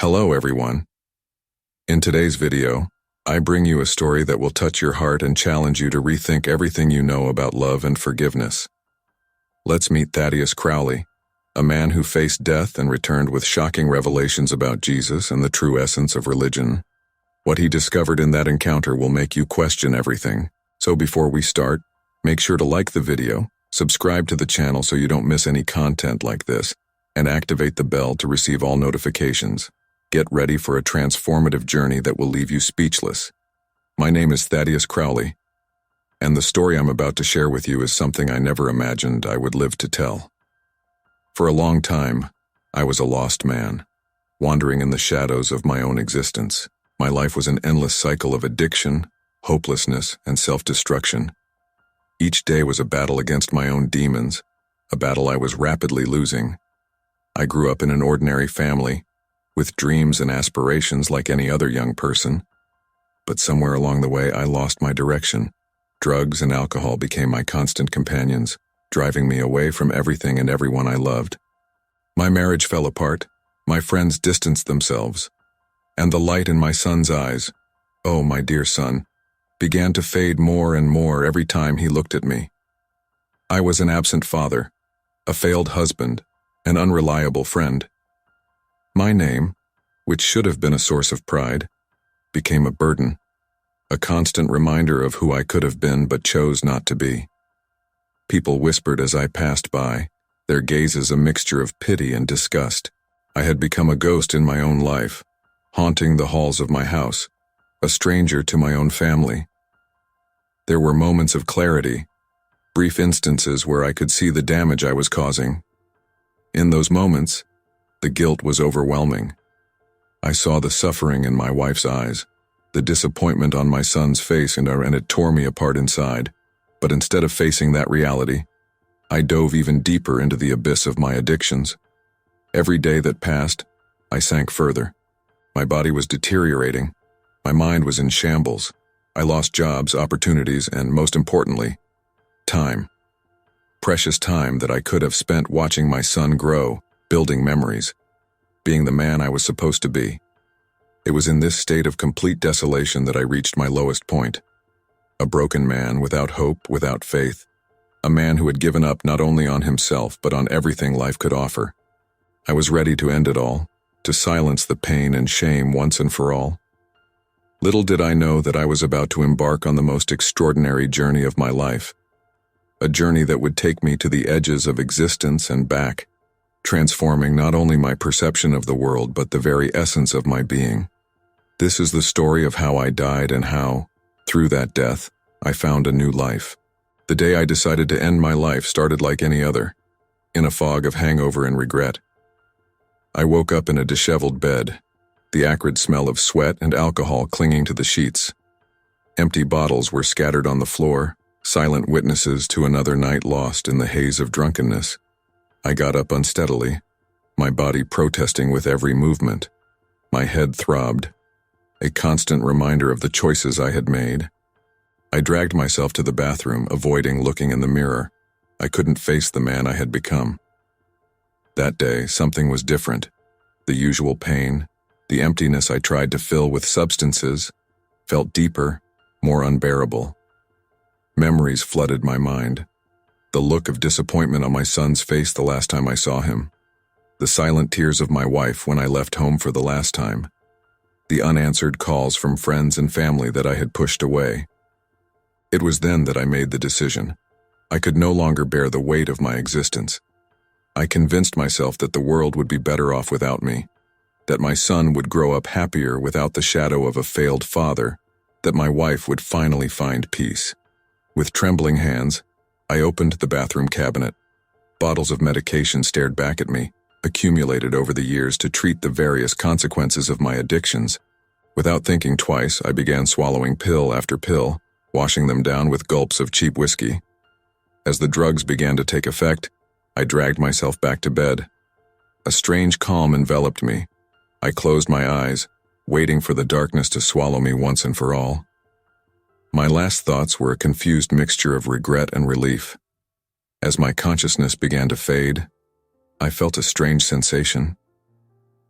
Hello everyone. In today's video, I bring you a story that will touch your heart and challenge you to rethink everything you know about love and forgiveness. Let's meet Thaddeus Crowley, a man who faced death and returned with shocking revelations about Jesus and the true essence of religion. What he discovered in that encounter will make you question everything. So before we start, make sure to like the video, subscribe to the channel so you don't miss any content like this, and activate the bell to receive all notifications. Get ready for a transformative journey that will leave you speechless. My name is Thaddeus Crowley, and the story I'm about to share with you is something I never imagined I would live to tell. For a long time, I was a lost man, wandering in the shadows of my own existence. My life was an endless cycle of addiction, hopelessness, and self-destruction. Each day was a battle against my own demons, a battle I was rapidly losing. I grew up in an ordinary family, with dreams and aspirations like any other young person. But somewhere along the way, I lost my direction. Drugs and alcohol became my constant companions, driving me away from everything and everyone I loved. My marriage fell apart, my friends distanced themselves, and the light in my son's eyes, oh my dear son, began to fade more and more every time he looked at me. I was an absent father, a failed husband, an unreliable friend. My name, which should have been a source of pride, became a burden, a constant reminder of who I could have been but chose not to be. People whispered as I passed by, their gazes a mixture of pity and disgust. I had become a ghost in my own life, haunting the halls of my house, a stranger to my own family. There were moments of clarity, brief instances where I could see the damage I was causing. In those moments, the guilt was overwhelming. I saw the suffering in my wife's eyes, the disappointment on my son's face, and it tore me apart inside. But instead of facing that reality, I dove even deeper into the abyss of my addictions. Every day that passed, I sank further. My body was deteriorating. My mind was in shambles. I lost jobs, opportunities, and most importantly, time. Precious time that I could have spent watching my son grow, building memories, being the man I was supposed to be. It was in this state of complete desolation that I reached my lowest point. A broken man without hope, without faith. A man who had given up not only on himself, but on everything life could offer. I was ready to end it all, to silence the pain and shame once and for all. Little did I know that I was about to embark on the most extraordinary journey of my life. A journey that would take me to the edges of existence and back, transforming not only my perception of the world but the very essence of my being. This is the story of how I died and how, through that death, I found a new life. The day I decided to end my life started like any other, in a fog of hangover and regret. I woke up in a disheveled bed, the acrid smell of sweat and alcohol clinging to the sheets. Empty bottles were scattered on the floor, silent witnesses to another night lost in the haze of drunkenness. I got up unsteadily, my body protesting with every movement. My head throbbed, a constant reminder of the choices I had made. I dragged myself to the bathroom, avoiding looking in the mirror. I couldn't face the man I had become. That day, something was different. The usual pain, the emptiness I tried to fill with substances, felt deeper, more unbearable. Memories flooded my mind. The look of disappointment on my son's face the last time I saw him. The silent tears of my wife when I left home for the last time. The unanswered calls from friends and family that I had pushed away. It was then that I made the decision. I could no longer bear the weight of my existence. I convinced myself that the world would be better off without me, that my son would grow up happier without the shadow of a failed father, that my wife would finally find peace. With trembling hands, I opened the bathroom cabinet. Bottles of medication stared back at me, accumulated over the years to treat the various consequences of my addictions. Without thinking twice, I began swallowing pill after pill, washing them down with gulps of cheap whiskey. As the drugs began to take effect, I dragged myself back to bed. A strange calm enveloped me. I closed my eyes, waiting for the darkness to swallow me once and for all. My last thoughts were a confused mixture of regret and relief. As my consciousness began to fade, I felt a strange sensation.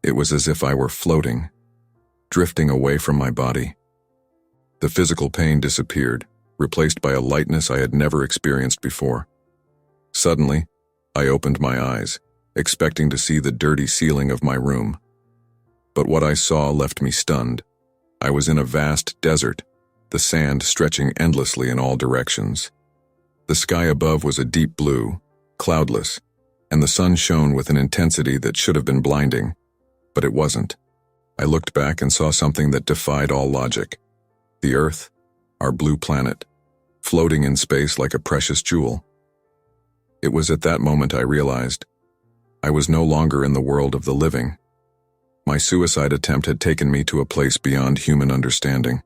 It was as if I were floating, drifting away from my body. The physical pain disappeared, replaced by a lightness I had never experienced before. Suddenly, I opened my eyes, expecting to see the dirty ceiling of my room. But what I saw left me stunned. I was in a vast desert, the sand stretching endlessly in all directions. The sky above was a deep blue, cloudless, and the sun shone with an intensity that should have been blinding, but it wasn't. I looked back and saw something that defied all logic. The Earth, our blue planet, floating in space like a precious jewel. It was at that moment I realized I was no longer in the world of the living. My suicide attempt had taken me to a place beyond human understanding.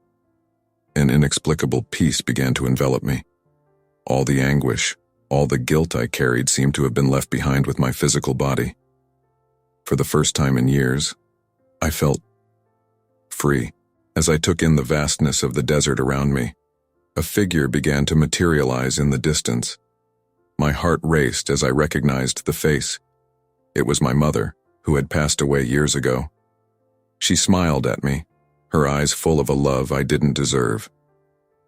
An inexplicable peace began to envelop me. All the anguish, all the guilt I carried seemed to have been left behind with my physical body. For the first time in years, I felt free. As I took in the vastness of the desert around me, a figure began to materialize in the distance. My heart raced as I recognized the face. It was my mother, who had passed away years ago. She smiled at me, her eyes full of a love I didn't deserve.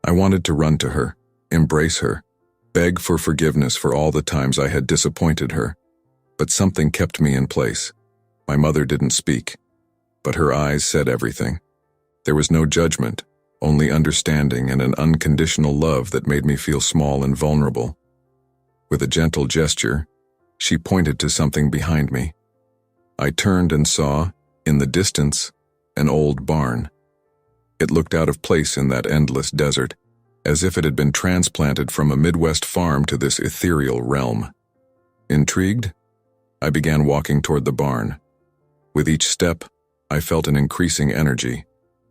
I wanted to run to her, embrace her, beg for forgiveness for all the times I had disappointed her, but something kept me in place. My mother didn't speak, but her eyes said everything. There was no judgment, only understanding and an unconditional love that made me feel small and vulnerable. With a gentle gesture, she pointed to something behind me. I turned and saw, in the distance, an old barn. It looked out of place in that endless desert, as if it had been transplanted from a Midwest farm to this ethereal realm. Intrigued, I began walking toward the barn. With each step, I felt an increasing energy,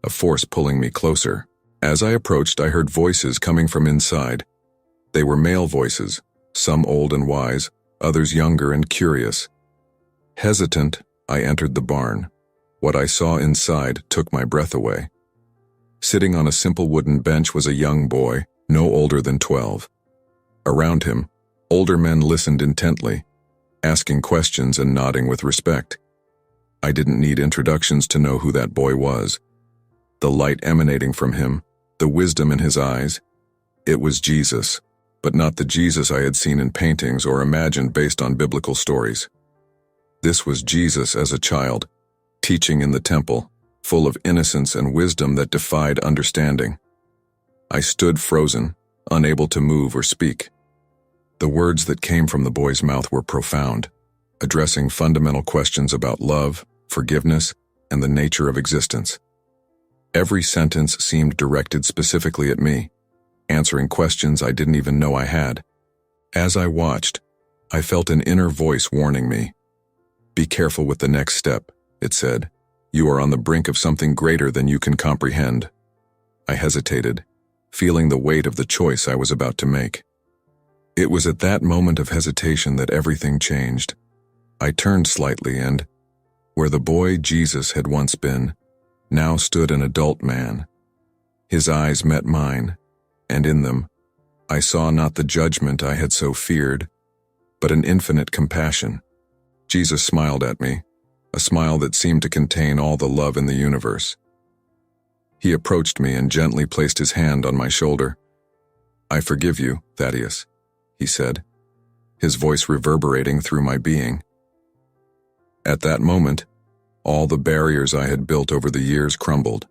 a force pulling me closer. As I approached, I heard voices coming from inside. They were male voices, some old and wise, others younger and curious. Hesitant, I entered the barn. What I saw inside took my breath away. Sitting on a simple wooden bench was a young boy, no older than 12. Around him, older men listened intently, asking questions and nodding with respect. I didn't need introductions to know who that boy was. The light emanating from him, the wisdom in his eyes, it was Jesus, but not the Jesus I had seen in paintings or imagined based on biblical stories. This was Jesus as a child, teaching in the temple, full of innocence and wisdom that defied understanding. I stood frozen, unable to move or speak. The words that came from the boy's mouth were profound, addressing fundamental questions about love, forgiveness, and the nature of existence. Every sentence seemed directed specifically at me, answering questions I didn't even know I had. As I watched, I felt an inner voice warning me. "Be careful with the next step," it said. "You are on the brink of something greater than you can comprehend." I hesitated, feeling the weight of the choice I was about to make. It was at that moment of hesitation that everything changed. I turned slightly and, where the boy Jesus had once been, now stood an adult man. His eyes met mine, and in them, I saw not the judgment I had so feared, but an infinite compassion. Jesus smiled at me, a smile that seemed to contain all the love in the universe. He approached me and gently placed his hand on my shoulder. "I forgive you, Thaddeus," he said, his voice reverberating through my being. At that moment, all the barriers I had built over the years crumbled.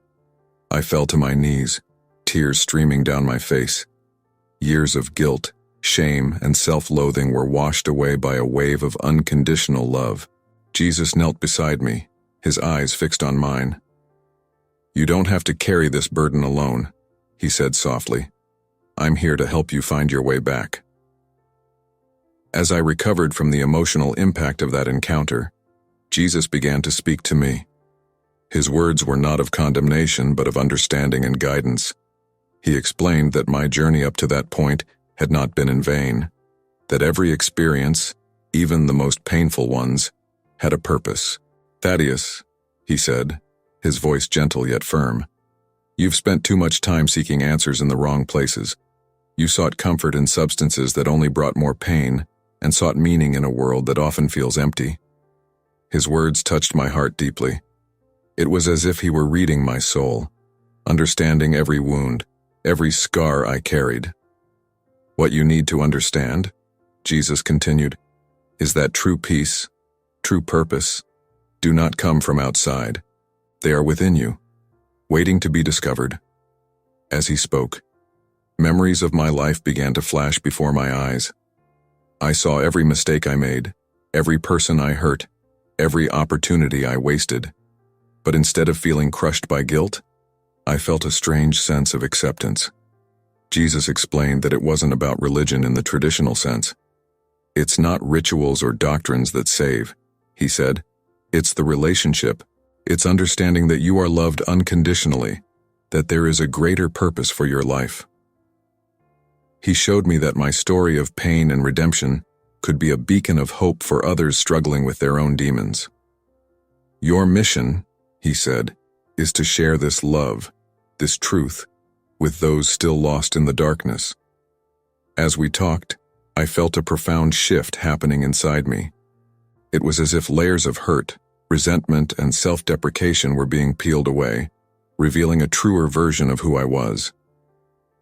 I fell to my knees, tears streaming down my face. Years of guilt, shame, and self-loathing were washed away by a wave of unconditional love. Jesus knelt beside me, his eyes fixed on mine. "You don't have to carry this burden alone," he said softly. "I'm here to help you find your way back." As I recovered from the emotional impact of that encounter, Jesus began to speak to me. His words were not of condemnation but of understanding and guidance. He explained that my journey up to that point had not been in vain, that every experience, even the most painful ones, had a purpose. "Thaddeus," he said, his voice gentle yet firm, "you've spent too much time seeking answers in the wrong places. You sought comfort in substances that only brought more pain, and sought meaning in a world that often feels empty. His words touched my heart deeply. It was as if he were reading my soul, understanding every wound, every scar I carried. What you need to understand, Jesus continued, is that true peace, true purpose, do not come from outside. They are within you, waiting to be discovered. As he spoke, memories of my life began to flash before my eyes. I saw every mistake I made, every person I hurt, every opportunity I wasted. But instead of feeling crushed by guilt, I felt a strange sense of acceptance. Jesus explained that it wasn't about religion in the traditional sense. It's not rituals or doctrines that save, he said. It's the relationship. It's understanding that you are loved unconditionally, that there is a greater purpose for your life. He showed me that my story of pain and redemption could be a beacon of hope for others struggling with their own demons. Your mission, he said, is to share this love, this truth, with those still lost in the darkness. As we talked, I felt a profound shift happening inside me. It was as if layers of hurt, resentment, and self-deprecation were being peeled away, revealing a truer version of who I was.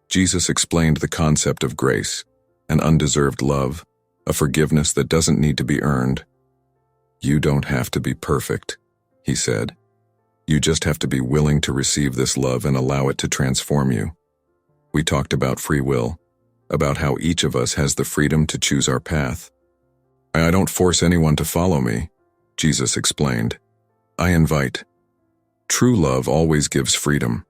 Jesus explained the concept of grace, an undeserved love, a forgiveness that doesn't need to be earned. You don't have to be perfect, he said. You just have to be willing to receive this love and allow it to transform you. We talked about free will, about how each of us has the freedom to choose our path. I don't force anyone to follow me, Jesus explained. I invite. True love always gives freedom.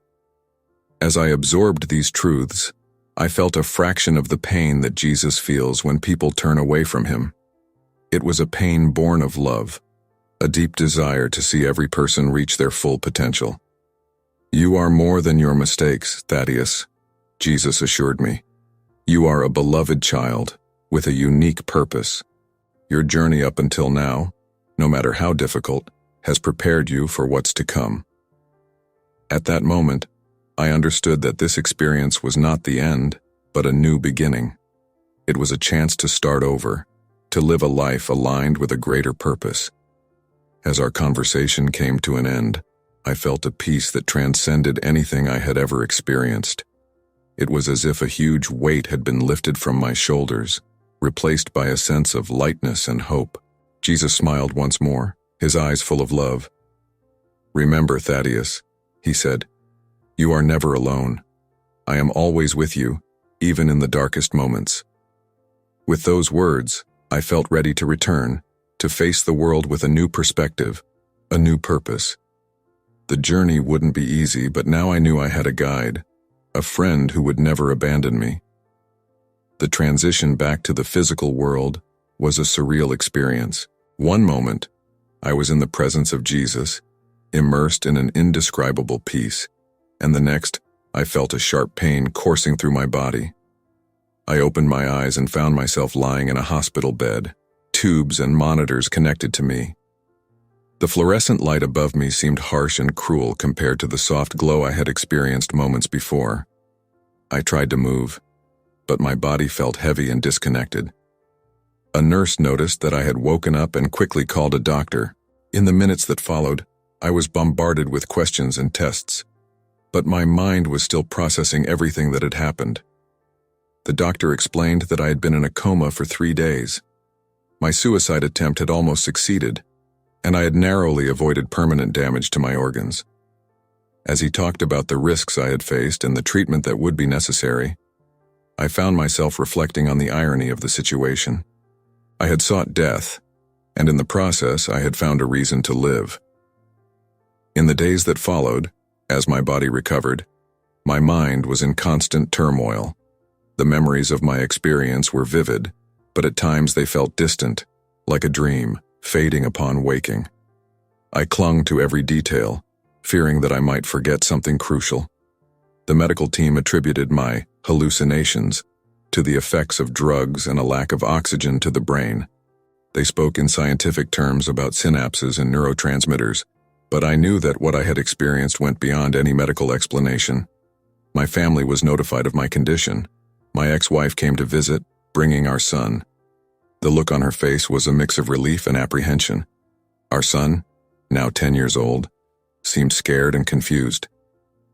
As I absorbed these truths, I felt a fraction of the pain that Jesus feels when people turn away from him. It was a pain born of love, a deep desire to see every person reach their full potential. You are more than your mistakes, Thaddeus, Jesus assured me. You are a beloved child with a unique purpose. Your journey up until now, no matter how difficult, has prepared you for what's to come. At that moment, I understood that this experience was not the end, but a new beginning. It was a chance to start over, to live a life aligned with a greater purpose. As our conversation came to an end, I felt a peace that transcended anything I had ever experienced. It was as if a huge weight had been lifted from my shoulders, replaced by a sense of lightness and hope. Jesus smiled once more, his eyes full of love. Remember, Thaddeus, he said, you are never alone. I am always with you, even in the darkest moments. With those words, I felt ready to return, to face the world with a new perspective, a new purpose. The journey wouldn't be easy, but now I knew I had a guide, a friend who would never abandon me. The transition back to the physical world was a surreal experience. One moment, I was in the presence of Jesus, immersed in an indescribable peace, and the next, I felt a sharp pain coursing through my body. I opened my eyes and found myself lying in a hospital bed, tubes and monitors connected to me. The fluorescent light above me seemed harsh and cruel compared to the soft glow I had experienced moments before. I tried to move, but my body felt heavy and disconnected. A nurse noticed that I had woken up and quickly called a doctor. In the minutes that followed, I was bombarded with questions and tests, but my mind was still processing everything that had happened. The doctor explained that I had been in a coma for 3 days. My suicide attempt had almost succeeded, and I had narrowly avoided permanent damage to my organs. As he talked about the risks I had faced and the treatment that would be necessary, I found myself reflecting on the irony of the situation. I had sought death, and in the process I had found a reason to live. In the days that followed, as my body recovered, my mind was in constant turmoil. The memories of my experience were vivid, but at times they felt distant, like a dream, fading upon waking. I clung to every detail, fearing that I might forget something crucial. The medical team attributed my hallucinations to the effects of drugs and a lack of oxygen to the brain. They spoke in scientific terms about synapses and neurotransmitters, but I knew that what I had experienced went beyond any medical explanation. My family was notified of my condition. My ex-wife came to visit, bringing our son. The look on her face was a mix of relief and apprehension. Our son, now 10 years old, seemed scared and confused.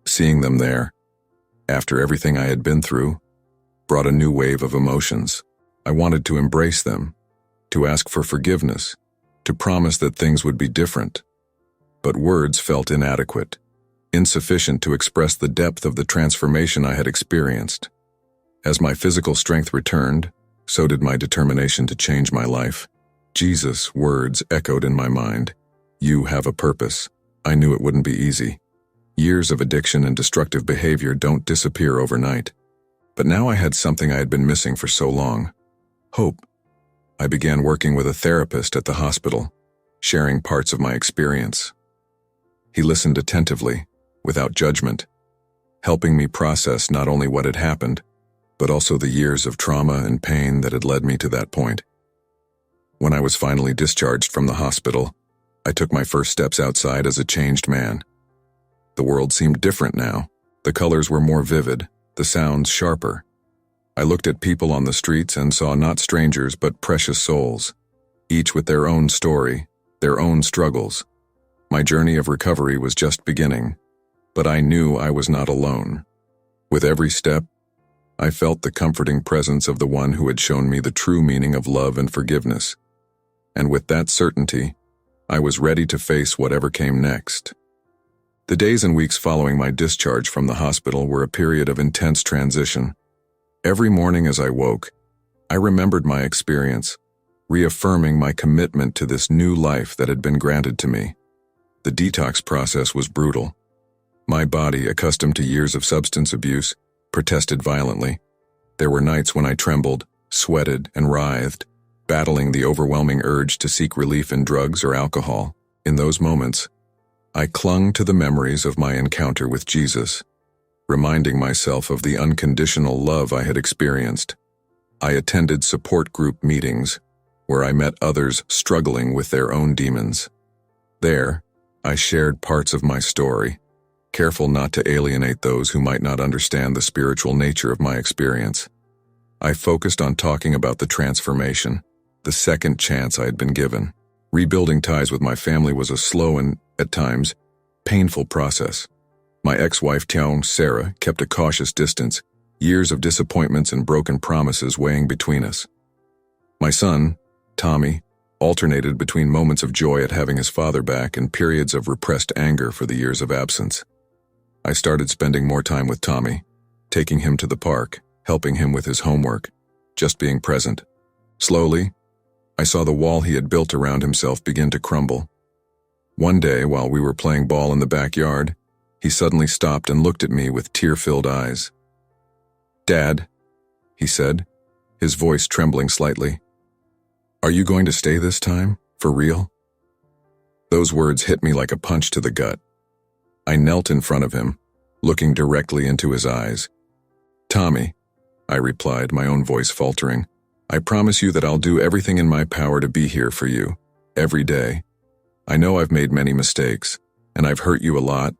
Seeing them there, after everything I had been through, brought a new wave of emotions. I wanted to embrace them, to ask for forgiveness, to promise that things would be different. But words felt inadequate, insufficient to express the depth of the transformation I had experienced. As my physical strength returned, so did my determination to change my life. Jesus' words echoed in my mind. You have a purpose. I knew it wouldn't be easy. Years of addiction and destructive behavior don't disappear overnight. But now I had something I had been missing for so long. Hope. I began working with a therapist at the hospital, sharing parts of my experience. He listened attentively, without judgment, helping me process not only what had happened, but also the years of trauma and pain that had led me to that point. When I was finally discharged from the hospital, I took my first steps outside as a changed man. The world seemed different now. The colors were more vivid, the sounds sharper. I looked at people on the streets and saw not strangers but precious souls, each with their own story, their own struggles. My journey of recovery was just beginning, but I knew I was not alone. With every step, I felt the comforting presence of the one who had shown me the true meaning of love and forgiveness. And with that certainty, I was ready to face whatever came next. The days and weeks following my discharge from the hospital were a period of intense transition. Every morning as I woke, I remembered my experience, reaffirming my commitment to this new life that had been granted to me. The detox process was brutal. My body, accustomed to years of substance abuse, protested violently. There were nights when I trembled, sweated, and writhed, battling the overwhelming urge to seek relief in drugs or alcohol. In those moments, I clung to the memories of my encounter with Jesus, reminding myself of the unconditional love I had experienced. I attended support group meetings, where I met others struggling with their own demons. There, I shared parts of my story, careful not to alienate those who might not understand the spiritual nature of my experience. I focused on talking about the transformation, the second chance I had been given. Rebuilding ties with my family was a slow and, at times, painful process. My ex-wife, Sarah, kept a cautious distance, years of disappointments and broken promises weighing between us. My son, Tommy, alternated between moments of joy at having his father back and periods of repressed anger for the years of absence. I started spending more time with Tommy, taking him to the park, helping him with his homework, just being present. Slowly, I saw the wall he had built around himself begin to crumble. One day, while we were playing ball in the backyard, he suddenly stopped and looked at me with tear-filled eyes. "Dad," he said, his voice trembling slightly, "are you going to stay this time, for real?" Those words hit me like a punch to the gut. I knelt in front of him, looking directly into his eyes. "Tommy," I replied, my own voice faltering, "I promise you that I'll do everything in my power to be here for you, every day. I know I've made many mistakes, and I've hurt you a lot,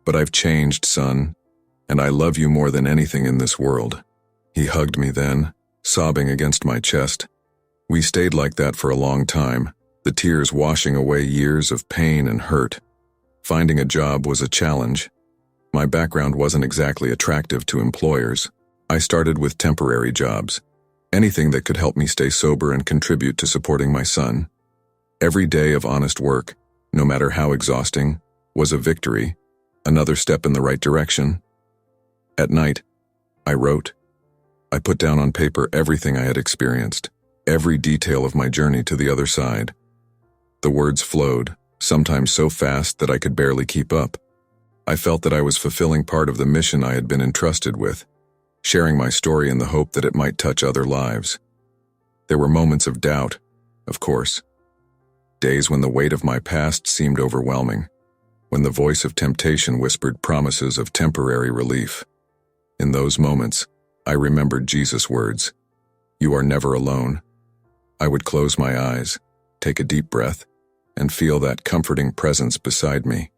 but I've changed, son, and I love you more than anything in this world." He hugged me then, sobbing against my chest. We stayed like that for a long time, the tears washing away years of pain and hurt. Finding a job was a challenge. My background wasn't exactly attractive to employers. I started with temporary jobs, anything that could help me stay sober and contribute to supporting my son. Every day of honest work, no matter how exhausting, was a victory, another step in the right direction. At night, I wrote. I put down on paper everything I had experienced, every detail of my journey to the other side. The words flowed, sometimes so fast that I could barely keep up. I felt that I was fulfilling part of the mission I had been entrusted with, sharing my story in the hope that it might touch other lives. There were moments of doubt, of course. Days when the weight of my past seemed overwhelming, when the voice of temptation whispered promises of temporary relief. In those moments, I remembered Jesus' words, "You are never alone." I would close my eyes, take a deep breath, and feel that comforting presence beside me.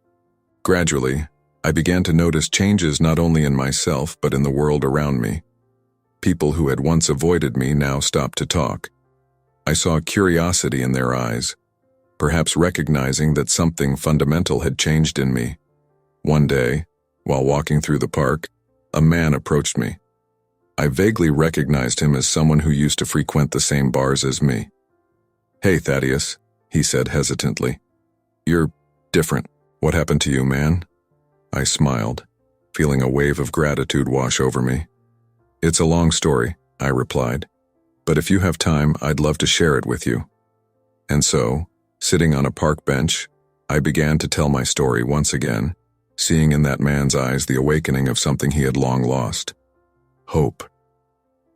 Gradually, I began to notice changes not only in myself but in the world around me. People who had once avoided me now stopped to talk. I saw curiosity in their eyes, perhaps recognizing that something fundamental had changed in me. One day, while walking through the park, a man approached me. I vaguely recognized him as someone who used to frequent the same bars as me. "Hey, Thaddeus," he said hesitantly. "You're different. What happened to you, man?" I smiled, feeling a wave of gratitude wash over me. "It's a long story," I replied, "but if you have time, I'd love to share it with you." And so, sitting on a park bench, I began to tell my story once again, seeing in that man's eyes the awakening of something he had long lost: hope.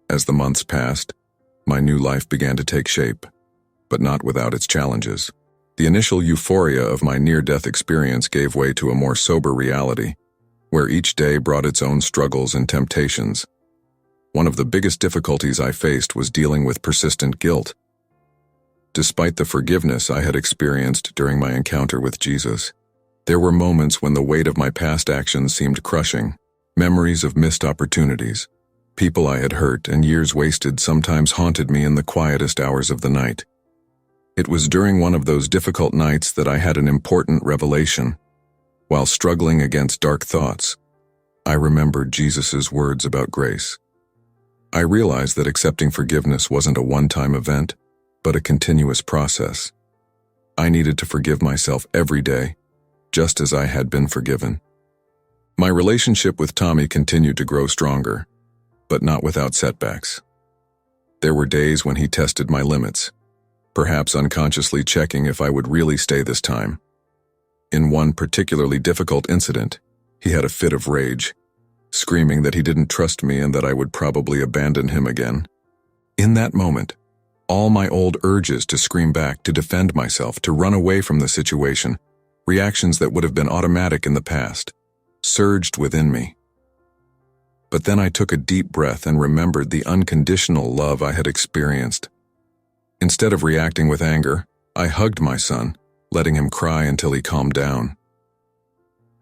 As the months passed, my new life began to take shape, but not without its challenges. The initial euphoria of my near-death experience gave way to a more sober reality, where each day brought its own struggles and temptations. One of the biggest difficulties I faced was dealing with persistent guilt. Despite the forgiveness I had experienced during my encounter with Jesus, there were moments when the weight of my past actions seemed crushing. Memories of missed opportunities, people I had hurt, and years wasted sometimes haunted me in the quietest hours of the night. It was during one of those difficult nights that I had an important revelation. While struggling against dark thoughts, I remembered Jesus' words about grace. I realized that accepting forgiveness wasn't a one-time event, but a continuous process. I needed to forgive myself every day, just as I had been forgiven. My relationship with Tommy continued to grow stronger, but not without setbacks. There were days when he tested my limits, perhaps unconsciously checking if I would really stay this time. In one particularly difficult incident, he had a fit of rage, screaming that he didn't trust me and that I would probably abandon him again. In that moment, all my old urges to scream back, to defend myself, to run away from the situation, reactions that would have been automatic in the past, surged within me. But then I took a deep breath and remembered the unconditional love I had experienced. Instead of reacting with anger, I hugged my son, letting him cry until he calmed down.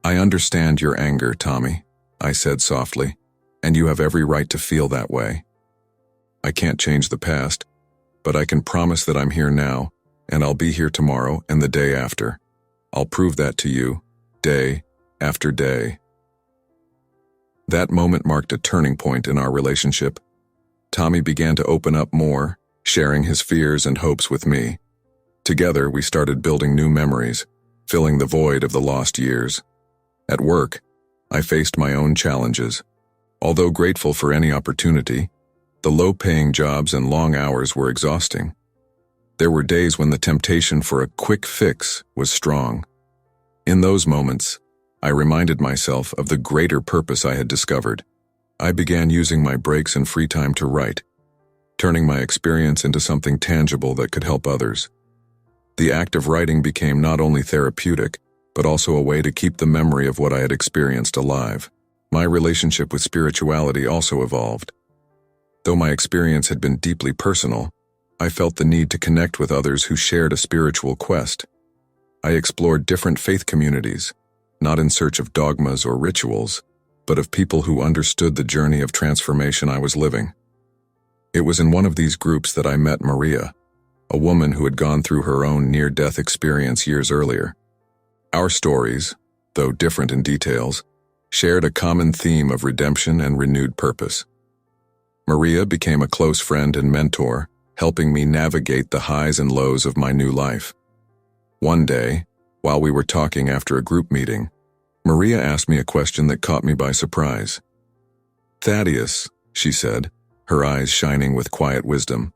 "I understand your anger, Tommy," I said softly, "and you have every right to feel that way. I can't change the past, but I can promise that I'm here now, and I'll be here tomorrow and the day after. I'll prove that to you, day after day." That moment marked a turning point in our relationship. Tommy began to open up more, sharing his fears and hopes with me. Together, we started building new memories, filling the void of the lost years. At work, I faced my own challenges. Although grateful for any opportunity, the low-paying jobs and long hours were exhausting. There were days when the temptation for a quick fix was strong. In those moments, I reminded myself of the greater purpose I had discovered. I began using my breaks and free time to write, turning my experience into something tangible that could help others. The act of writing became not only therapeutic, but also a way to keep the memory of what I had experienced alive. My relationship with spirituality also evolved. Though my experience had been deeply personal, I felt the need to connect with others who shared a spiritual quest. I explored different faith communities, not in search of dogmas or rituals, but of people who understood the journey of transformation I was living. It was in one of these groups that I met Maria, a woman who had gone through her own near-death experience years earlier. Our stories, though different in details, shared a common theme of redemption and renewed purpose. Maria became a close friend and mentor, helping me navigate the highs and lows of my new life. One day, while we were talking after a group meeting, Maria asked me a question that caught me by surprise. "Thaddeus," she said, her eyes shining with quiet wisdom,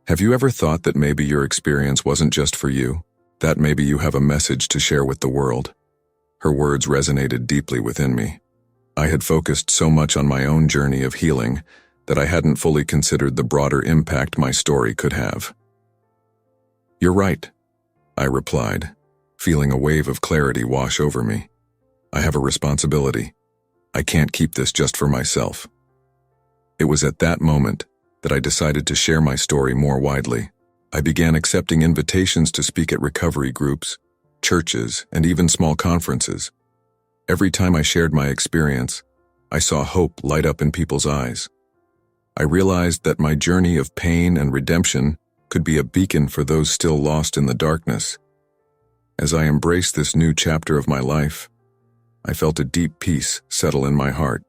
"have you ever thought that maybe your experience wasn't just for you? That maybe you have a message to share with the world?" Her words resonated deeply within me. I had focused so much on my own journey of healing that I hadn't fully considered the broader impact my story could have. "You're right," I replied, feeling a wave of clarity wash over me. "I have a responsibility. I can't keep this just for myself." It was at that moment that I decided to share my story more widely. I began accepting invitations to speak at recovery groups, churches, and even small conferences. Every time I shared my experience, I saw hope light up in people's eyes. I realized that my journey of pain and redemption could be a beacon for those still lost in the darkness, As I embraced this new chapter of my life, I felt a deep peace settle in my heart.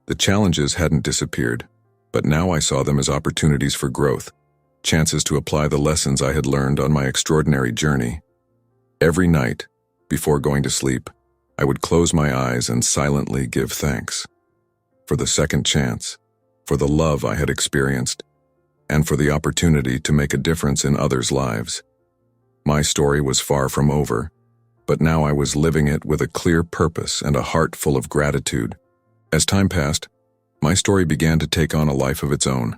The challenges hadn't disappeared, but now I saw them as opportunities for growth, chances to apply the lessons I had learned on my extraordinary journey. Every night, before going to sleep, I would close my eyes and silently give thanks for the second chance, for the love I had experienced, and for the opportunity to make a difference in others' lives. My story was far from over, but now I was living it with a clear purpose and a heart full of gratitude. As time passed, my story began to take on a life of its own.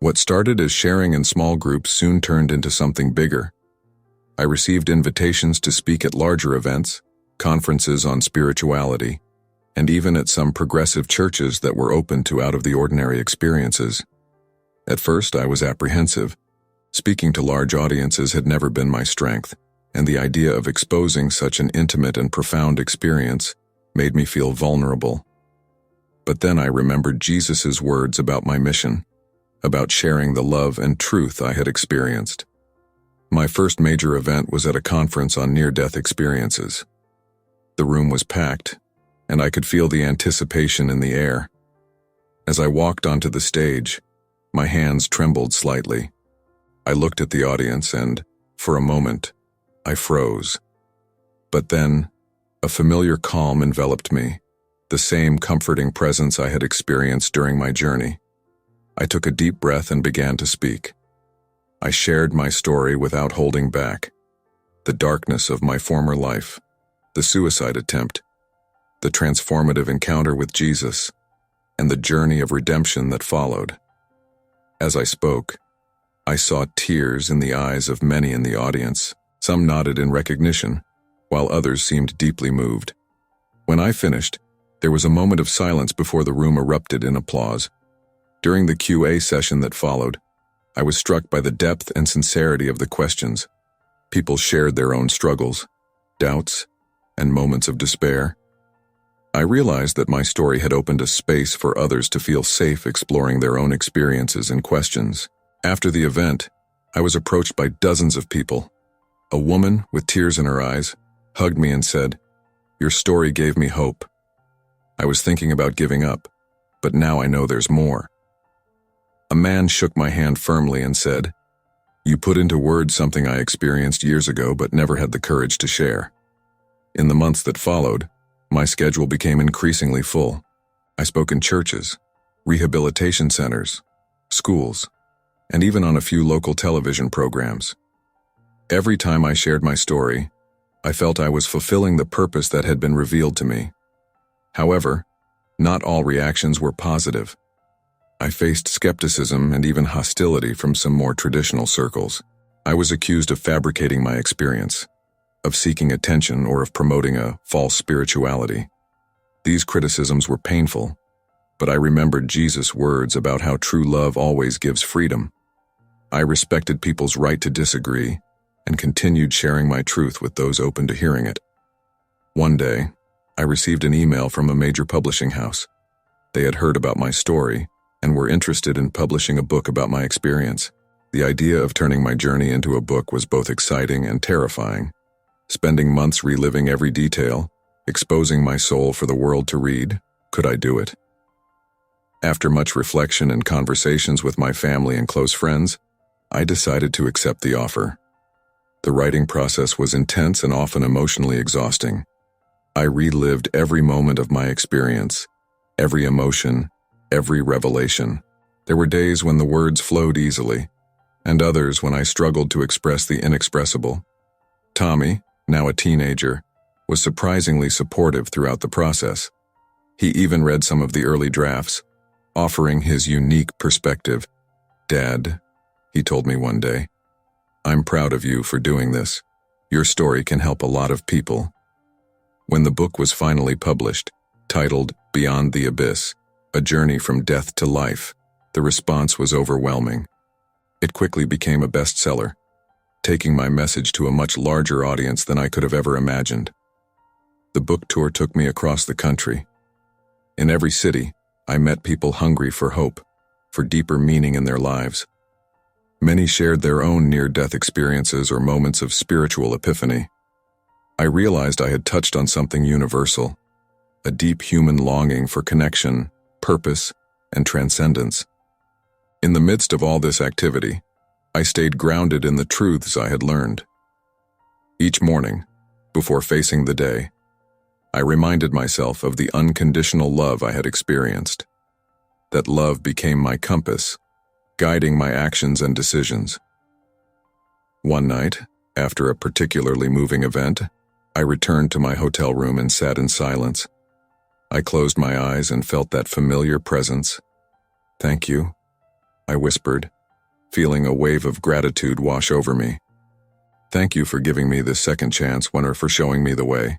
What started as sharing in small groups soon turned into something bigger. I received invitations to speak at larger events, conferences on spirituality, and even at some progressive churches that were open to out-of-the-ordinary experiences. At first, I was apprehensive. Speaking to large audiences had never been my strength, and the idea of exposing such an intimate and profound experience made me feel vulnerable. But then I remembered Jesus' words about my mission, about sharing the love and truth I had experienced. My first major event was at a conference on near-death experiences. The room was packed, and I could feel the anticipation in the air. As I walked onto the stage, my hands trembled slightly. I looked at the audience and, for a moment, I froze. But then, a familiar calm enveloped me, the same comforting presence I had experienced during my journey. I took a deep breath and began to speak. I shared my story without holding back. The darkness of my former life, the suicide attempt, the transformative encounter with Jesus, and the journey of redemption that followed. As I spoke, I saw tears in the eyes of many in the audience. Some nodded in recognition, while others seemed deeply moved. When I finished, there was a moment of silence before the room erupted in applause. During the Q&A session that followed, I was struck by the depth and sincerity of the questions. People shared their own struggles, doubts, and moments of despair. I realized that my story had opened a space for others to feel safe exploring their own experiences and questions. After the event, I was approached by dozens of people. A woman, with tears in her eyes, hugged me and said, "Your story gave me hope. I was thinking about giving up, but now I know there's more." A man shook my hand firmly and said, "You put into words something I experienced years ago but never had the courage to share." In the months that followed, my schedule became increasingly full. I spoke in churches, rehabilitation centers, schools, and even on a few local television programs. Every time I shared my story, I felt I was fulfilling the purpose that had been revealed to me. However, not all reactions were positive. I faced skepticism and even hostility from some more traditional circles. I was accused of fabricating my experience, of seeking attention, or of promoting a false spirituality. These criticisms were painful, but I remembered Jesus' words about how true love always gives freedom. I respected people's right to disagree and continued sharing my truth with those open to hearing it. One day, I received an email from a major publishing house. They had heard about my story and were interested in publishing a book about my experience. The idea of turning my journey into a book was both exciting and terrifying. Spending months reliving every detail, exposing my soul for the world to read, could I do it? After much reflection and conversations with my family and close friends, I decided to accept the offer. The writing process was intense and often emotionally exhausting. I relived every moment of my experience, every emotion, every revelation. There were days when the words flowed easily, and others when I struggled to express the inexpressible. Tommy, now a teenager, was surprisingly supportive throughout the process. He even read some of the early drafts, offering his unique perspective. "Dad," he told me one day, "I'm proud of you for doing this. Your story can help a lot of people." When the book was finally published, titled Beyond the Abyss, A Journey from Death to Life, the response was overwhelming. It quickly became a bestseller, taking my message to a much larger audience than I could have ever imagined. The book tour took me across the country. In every city, I met people hungry for hope, for deeper meaning in their lives. Many shared their own near-death experiences or moments of spiritual epiphany. I realized I had touched on something universal, a deep human longing for connection, purpose, and transcendence. In the midst of all this activity, I stayed grounded in the truths I had learned. Each morning, before facing the day, I reminded myself of the unconditional love I had experienced. That love became my compass, guiding my actions and decisions. One night, after a particularly moving event, I returned to my hotel room and sat in silence. I closed my eyes and felt that familiar presence. "Thank you," I whispered, feeling a wave of gratitude wash over me. "Thank you for giving me this second chance or for showing me the way."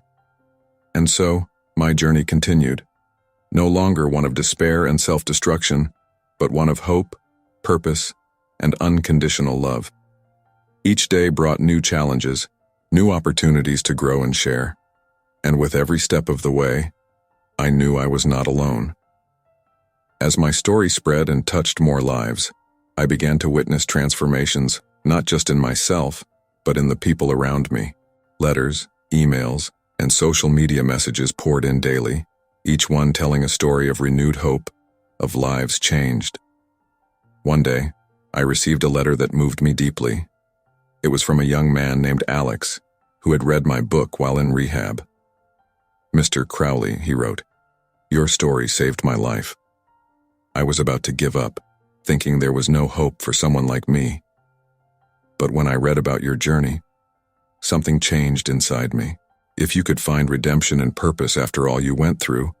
And so, my journey continued, no longer one of despair and self-destruction, but one of hope, purpose, and unconditional love. Each day brought new challenges, new opportunities to grow and share. And with every step of the way, I knew I was not alone. As my story spread and touched more lives, I began to witness transformations, not just in myself, but in the people around me. Letters, emails, and social media messages poured in daily, each one telling a story of renewed hope, of lives changed. One day, I received a letter that moved me deeply. It was from a young man named Alex, who had read my book while in rehab. "Mr. Crowley," he wrote, "your story saved my life. I was about to give up, thinking there was no hope for someone like me. But when I read about your journey, something changed inside me. If you could find redemption and purpose after all you went through,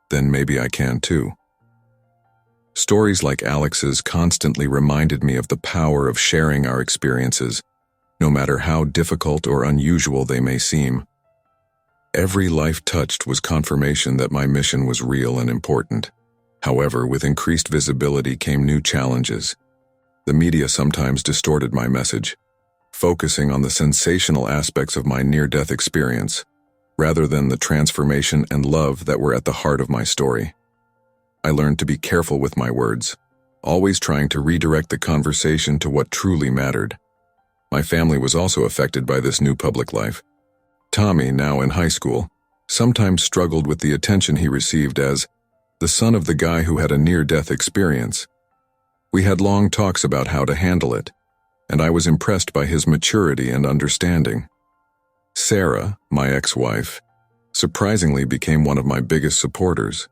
then maybe I can too." Stories like Alex's constantly reminded me of the power of sharing our experiences, no matter how difficult or unusual they may seem. Every life touched was confirmation that my mission was real and important. However, with increased visibility came new challenges. The media sometimes distorted my message, focusing on the sensational aspects of my near-death experience, rather than the transformation and love that were at the heart of my story. I learned to be careful with my words, always trying to redirect the conversation to what truly mattered. My family was also affected by this new public life. Tommy, now in high school, sometimes struggled with the attention he received as the son of the guy who had a near-death experience. We had long talks about how to handle it, and I was impressed by his maturity and understanding. Sarah, my ex-wife, surprisingly became one of my biggest supporters.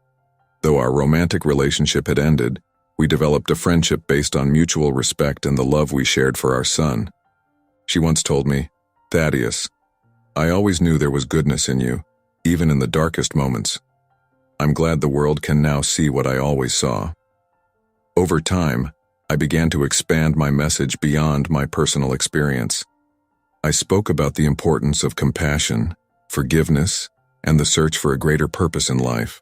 Though our romantic relationship had ended, we developed a friendship based on mutual respect and the love we shared for our son. She once told me, "Thaddeus, I always knew there was goodness in you, even in the darkest moments. I'm glad the world can now see what I always saw." Over time, I began to expand my message beyond my personal experience. I spoke about the importance of compassion, forgiveness, and the search for a greater purpose in life.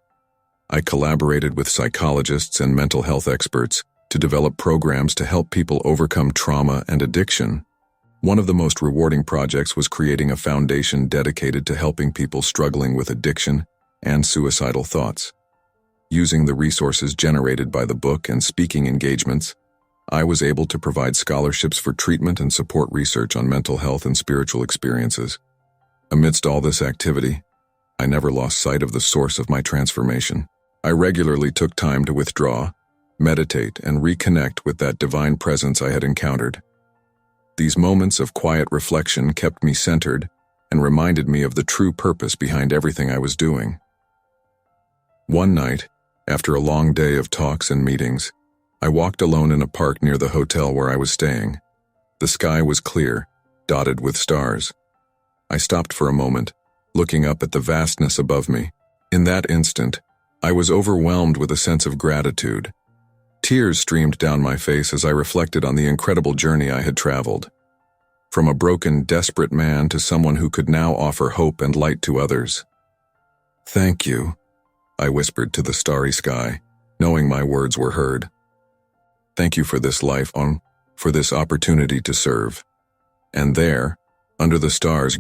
I collaborated with psychologists and mental health experts to develop programs to help people overcome trauma and addiction. One of the most rewarding projects was creating a foundation dedicated to helping people struggling with addiction and suicidal thoughts. Using the resources generated by the book and speaking engagements, I was able to provide scholarships for treatment and support research on mental health and spiritual experiences. Amidst all this activity, I never lost sight of the source of my transformation. I regularly took time to withdraw, meditate, and reconnect with that divine presence I had encountered. These moments of quiet reflection kept me centered and reminded me of the true purpose behind everything I was doing. One night, after a long day of talks and meetings, I walked alone in a park near the hotel where I was staying. The sky was clear, dotted with stars. I stopped for a moment, looking up at the vastness above me. In that instant, I was overwhelmed with a sense of gratitude. Tears streamed down my face as I reflected on the incredible journey I had traveled. From a broken, desperate man to someone who could now offer hope and light to others. "Thank you," I whispered to the starry sky, knowing my words were heard. "Thank you for this life, for this opportunity to serve." And there, under the stars,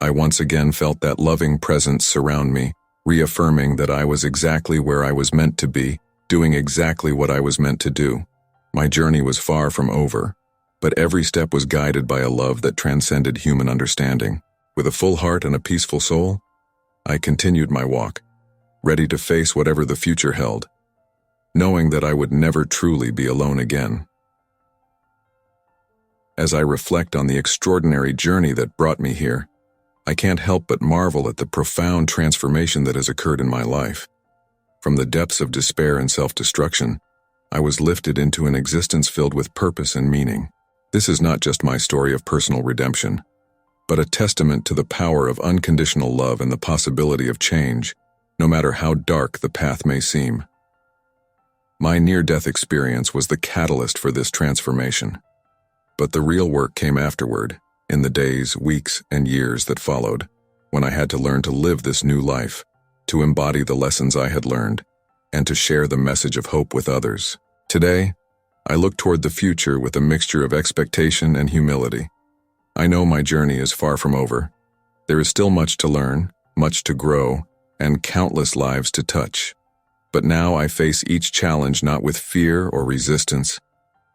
I once again felt that loving presence surround me, reaffirming that I was exactly where I was meant to be, doing exactly what I was meant to do. My journey was far from over, but every step was guided by a love that transcended human understanding. With a full heart and a peaceful soul, I continued my walk, ready to face whatever the future held, knowing that I would never truly be alone again. As I reflect on the extraordinary journey that brought me here, I can't help but marvel at the profound transformation that has occurred in my life. From the depths of despair and self-destruction, I was lifted into an existence filled with purpose and meaning. This is not just my story of personal redemption, but a testament to the power of unconditional love and the possibility of change, no matter how dark the path may seem. My near-death experience was the catalyst for this transformation, but the real work came afterward, in the days, weeks, and years that followed, when I had to learn to live this new life, to embody the lessons I had learned, and to share the message of hope with others. Today, I look toward the future with a mixture of expectation and humility. I know my journey is far from over. There is still much to learn, much to grow, and countless lives to touch. But now I face each challenge not with fear or resistance,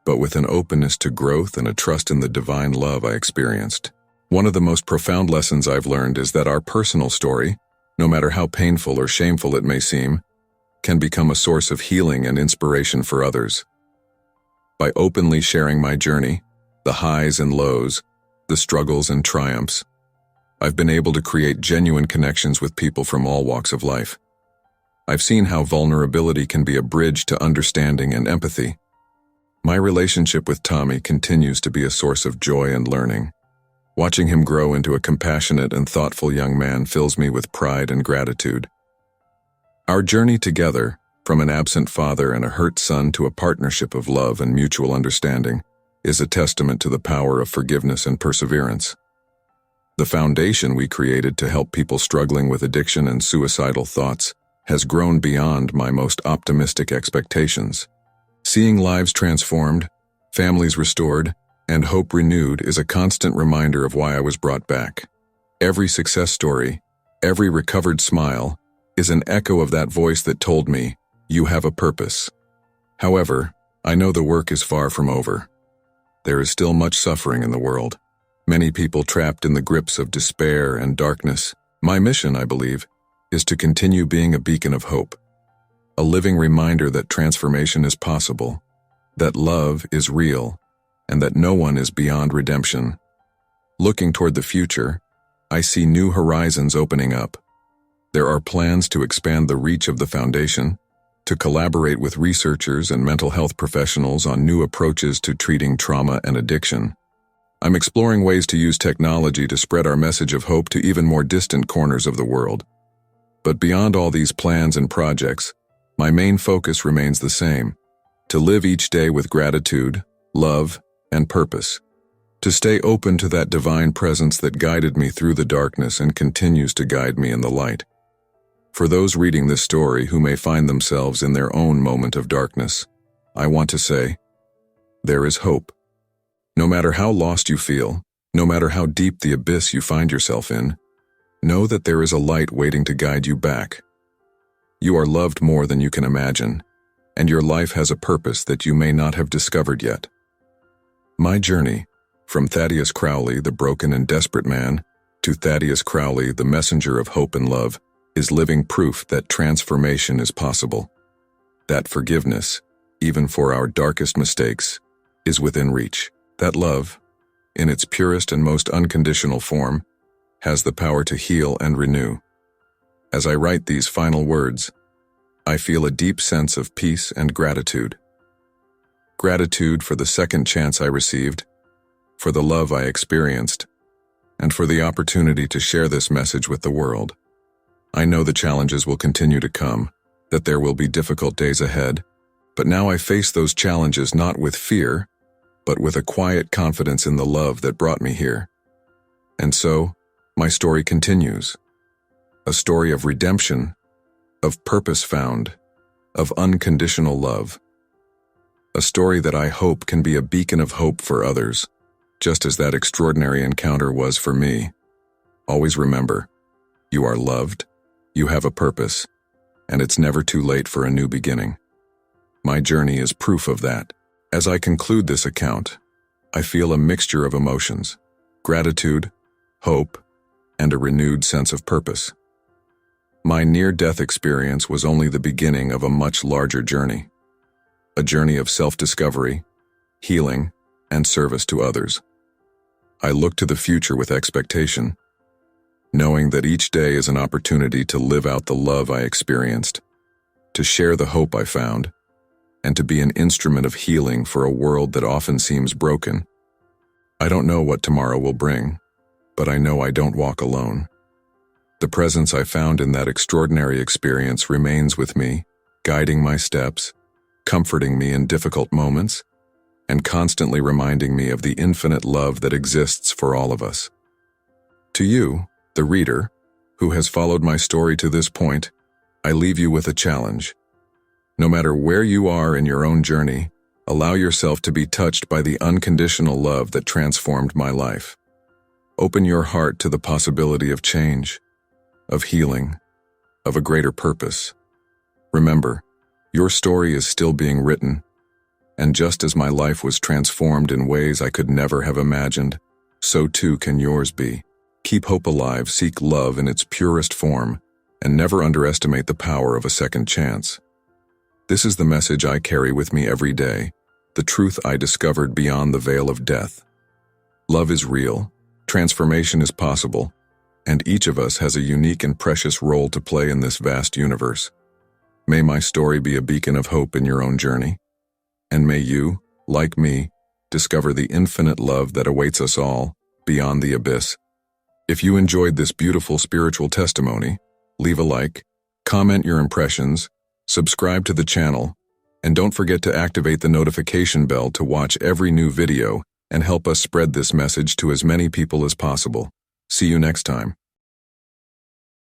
but with an openness to growth and a trust in the divine love I experienced. One of the most profound lessons I've learned is that our personal story, no matter how painful or shameful it may seem, can become a source of healing and inspiration for others. By openly sharing my journey, the highs and lows, the struggles and triumphs, I've been able to create genuine connections with people from all walks of life. I've seen how vulnerability can be a bridge to understanding and empathy. My relationship with Tommy continues to be a source of joy and learning. Watching him grow into a compassionate and thoughtful young man fills me with pride and gratitude. Our journey together, from an absent father and a hurt son to a partnership of love and mutual understanding, is a testament to the power of forgiveness and perseverance. The foundation we created to help people struggling with addiction and suicidal thoughts has grown beyond my most optimistic expectations. Seeing lives transformed, families restored, and hope renewed is a constant reminder of why I was brought back. Every success story, every recovered smile, is an echo of that voice that told me, "You have a purpose." However, I know the work is far from over. There is still much suffering in the world, many people trapped in the grips of despair and darkness. My mission, I believe, is to continue being a beacon of hope, a living reminder that transformation is possible, that love is real, and that no one is beyond redemption. Looking toward the future, I see new horizons opening up. There are plans to expand the reach of the foundation, to collaborate with researchers and mental health professionals on new approaches to treating trauma and addiction. I'm exploring ways to use technology to spread our message of hope to even more distant corners of the world. But beyond all these plans and projects, my main focus remains the same: to live each day with gratitude, love, and purpose. To stay open to that divine presence that guided me through the darkness and continues to guide me in the light. For those reading this story who may find themselves in their own moment of darkness, I want to say, there is hope. No matter how lost you feel, no matter how deep the abyss you find yourself in, know that there is a light waiting to guide you back. You are loved more than you can imagine, and your life has a purpose that you may not have discovered yet. My journey, from Thaddeus Crowley, the broken and desperate man, to Thaddeus Crowley, the messenger of hope and love, is living proof that transformation is possible, that forgiveness, even for our darkest mistakes, is within reach, that love, in its purest and most unconditional form, has the power to heal and renew. As I write these final words, I feel a deep sense of peace and gratitude. Gratitude for the second chance I received, for the love I experienced, and for the opportunity to share this message with the world. I know the challenges will continue to come, that there will be difficult days ahead, but now I face those challenges not with fear, but with a quiet confidence in the love that brought me here. And so, my story continues. A story of redemption, of purpose found, of unconditional love. A story that I hope can be a beacon of hope for others, just as that extraordinary encounter was for me. Always remember, you are loved, you have a purpose, and it's never too late for a new beginning. My journey is proof of that. As I conclude this account, I feel a mixture of emotions: gratitude, hope, and a renewed sense of purpose. My near-death experience was only the beginning of a much larger journey. A journey of self-discovery, healing, and service to others. I look to the future with expectation, knowing that each day is an opportunity to live out the love I experienced, to share the hope I found, and to be an instrument of healing for a world that often seems broken. I don't know what tomorrow will bring, but I know I don't walk alone. The presence I found in that extraordinary experience remains with me, guiding my steps, comforting me in difficult moments, and constantly reminding me of the infinite love that exists for all of us. To you, the reader, who has followed my story to this point, I leave you with a challenge. No matter where you are in your own journey, allow yourself to be touched by the unconditional love that transformed my life. Open your heart to the possibility of change, of healing, of a greater purpose. Remember, your story is still being written, and just as my life was transformed in ways I could never have imagined, so too can yours be. Keep hope alive, seek love in its purest form, and never underestimate the power of a second chance. This is the message I carry with me every day, the truth I discovered beyond the veil of death. Love is real, transformation is possible, and each of us has a unique and precious role to play in this vast universe. May my story be a beacon of hope in your own journey, and may you, like me, discover the infinite love that awaits us all, beyond the abyss. If you enjoyed this beautiful spiritual testimony, leave a like, comment your impressions, subscribe to the channel, and don't forget to activate the notification bell to watch every new video and help us spread this message to as many people as possible. See you next time.